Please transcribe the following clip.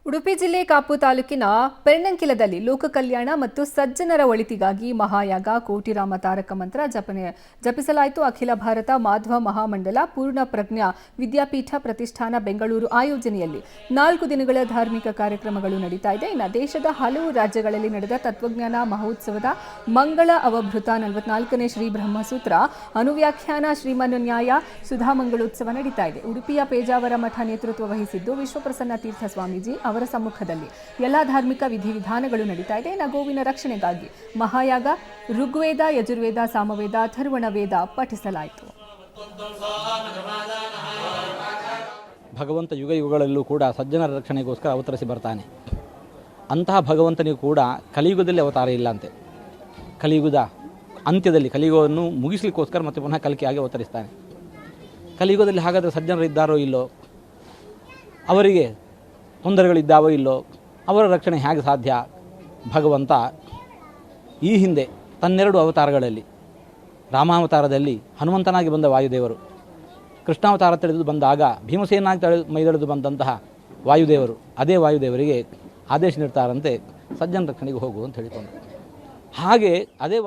ಉಡುಪಿ ಜಿಲ್ಲೆ ಕಾಪು ತಾಲೂಕಿನ ಪೆರ್ನಂಕಿಲದಲ್ಲಿ ಲೋಕ ಕಲ್ಯಾಣ ಮತ್ತು ಸಜ್ಜನರ ಒಳಿತಿಗಾಗಿ ಮಹಾಯಾಗ ಕೋಟಿರಾಮ ತಾರಕ ಮಂತ್ರ ಜಪಿಸಲಾಯಿತು. ಅಖಿಲ ಭಾರತ ಮಾಧ್ವ ಮಹಾಮಂಡಲ ಪೂರ್ಣ ಪ್ರಜ್ಞಾ ವಿದ್ಯಾಪೀಠ ಪ್ರತಿಷ್ಠಾನ ಬೆಂಗಳೂರು ಆಯೋಜನೆಯಲ್ಲಿ 4 ದಿನಗಳ ಧಾರ್ಮಿಕ ಕಾರ್ಯಕ್ರಮಗಳು ನಡೀತಾ ಇದೆ. ಇನ್ನು ದೇಶದ ಹಲವು ರಾಜ್ಯಗಳಲ್ಲಿ ನಡೆದ ತತ್ವಜ್ಞಾನ ಮಹೋತ್ಸವದ ಮಂಗಳ ಅವಭೃತ 44ನೇ ಶ್ರೀ ಬ್ರಹ್ಮಸೂತ್ರ ಅನುವ್ಯಾಖ್ಯಾನ ಶ್ರೀಮನ್ ನ್ಯಾಯ ಸುಧಾಮಂಗಳೋತ್ಸವ ನಡೀತಾ ಇದೆ. ಉಡುಪಿಯ ಪೇಜಾವರ ಮಠ ನೇತೃತ್ವ ವಹಿಸಿದ್ದು ವಿಶ್ವಪ್ರಸನ್ನ ತೀರ್ಥ ಸ್ವಾಮೀಜಿ ಅವರ ಸಮ್ಮುಖದಲ್ಲಿ ಎಲ್ಲ ಧಾರ್ಮಿಕ ವಿಧಿವಿಧಾನಗಳು ನಡೀತಾ ಇದೆ. ಗೋವಿನ ರಕ್ಷಣೆಗಾಗಿ ಮಹಾಯಾಗ ಋಗ್ವೇದ ಯಜುರ್ವೇದ ಸಾಮವೇದ ಅಥರ್ವಣ ವೇದ ಪಠಿಸಲಾಯಿತು. ಭಗವಂತ ಯುಗ ಯುಗಗಳಲ್ಲೂ ಕೂಡ ಸಜ್ಜನರ ರಕ್ಷಣೆಗೋಸ್ಕರ ಅವತರಿಸಿ ಬರ್ತಾನೆ. ಅಂತಹ ಭಗವಂತನಿಗೂ ಕೂಡ ಕಲಿಯುಗದಲ್ಲಿ ಅವತಾರ ಇಲ್ಲ ಅಂತೆ. ಕಲಿಯುಗದ ಅಂತ್ಯದಲ್ಲಿ ಕಲಿಯುಗವನ್ನು ಮುಗಿಸಲಿಕ್ಕೋಸ್ಕರ ಮತ್ತೆ ಪುನಃ ಕಲಿಕೆಯಾಗಿ ಅವತರಿಸ್ತಾನೆ. ಕಲಿಯುಗದಲ್ಲಿ ಹಾಗಾದರೆ ಸಜ್ಜನರಿದ್ದಾರೋ ಇಲ್ಲೋ, ಅವರಿಗೆ ತೊಂದರೆಗಳಿದ್ದಾವೋ ಇಲ್ಲೋ, ಅವರ ರಕ್ಷಣೆ ಹೇಗೆ ಸಾಧ್ಯ? ಭಗವಂತ ಈ ಹಿಂದೆ ತನ್ನೆರಡು ಅವತಾರಗಳಲ್ಲಿ ರಾಮಾವತಾರದಲ್ಲಿ ಹನುಮಂತನಾಗಿ ಬಂದ ವಾಯುದೇವರು, ಕೃಷ್ಣಾವತಾರ ತಿಳಿದು ಬಂದಾಗ ಭೀಮಸೇನಾಗಿ ಮೈದೆಳೆದು ಬಂದಂತಹ ವಾಯುದೇವರು, ಅದೇ ವಾಯುದೇವರಿಗೆ ಆದೇಶ ನೀಡ್ತಾರಂತೆ ಸಜ್ಜನ ರಕ್ಷಣೆಗೆ ಹೋಗು ಅಂತ ಹೇಳಿಕೊಂಡು. ಹಾಗೆ ಅದೇ